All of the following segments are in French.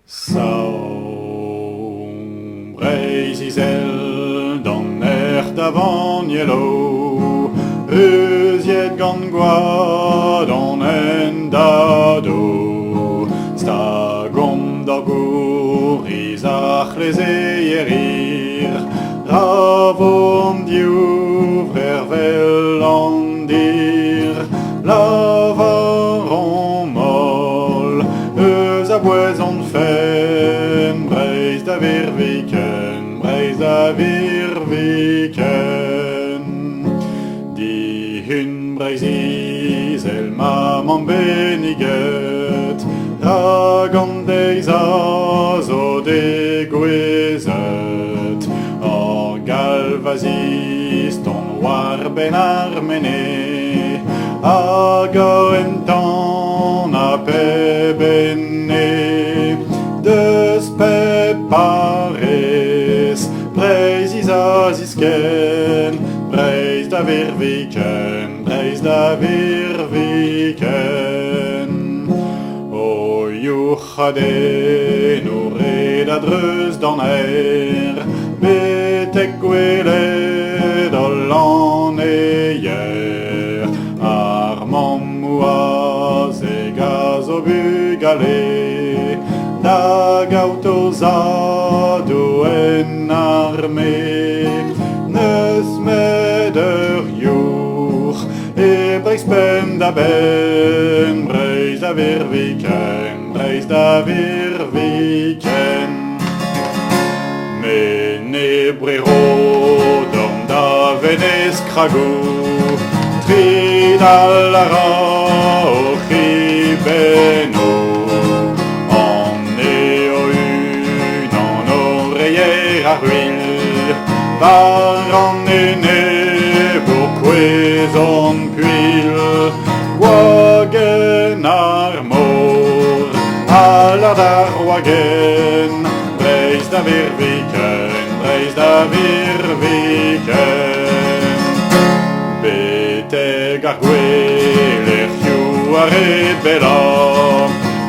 Sombre Zizel dan da Vanielo, Eusiet gant gwad an en dado, Stagom da gour izach les eierir, Ravom diuvrer vel an dir, Lavaron moll, eus a bouez an fen, Breiz da virviken, Breiz da virviken. Di hun Breiz Zizel maman beniget, Rag an deiz a zo de gwezet, Or galvazist on war ben armene, Hag a entan a pe benne, Deus pe pares, Breiz a zisken, Breiz da virviken, Breiz da virviken. O youchaden o red a dreuz d'an aer, Betek gwelet ol an eier, Ar mammouaz e gaz o bugale, Da gauto zado en arme, Neus meder your, E Breiz pen da ben, Breiz da virviken, Breiz da virviken. Mene brero dorm da venez kragou, Trid a lara o c'hibeno, An eo un an oreiller ar huil, Var an ene bour kwezon puil, Wagen ar mor, Alard ar wagen, Breiz da virviken, Breiz da virviken. Beteg ar gwel c'hioù a red bella,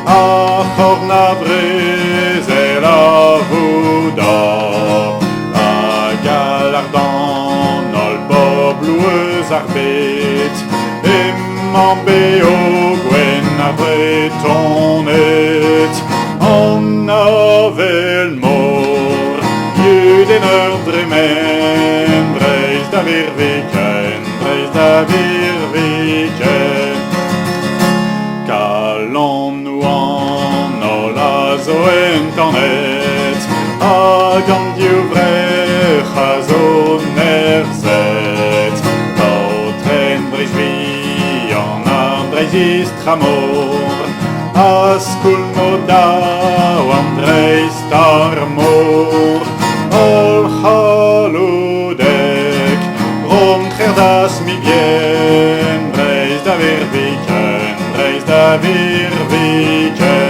A c'horn a brezel a vouda, A gal ar dan ol bob loueus ar bet, Emañ beo gwen ar bretonet, An avel mor, Yuden ur dremen, Breiz da virviken, Breiz da virviken. Kalan nou an ol a zo entanet, Hag an diouvrech a zo nerzet, Paotren Breiz vi an ar Breizist tramor, A skoul modaou an Breiz tar mor, Ol c'halodek, Rom trerdas mi bien, Breiz da virviken, Breiz da virviken.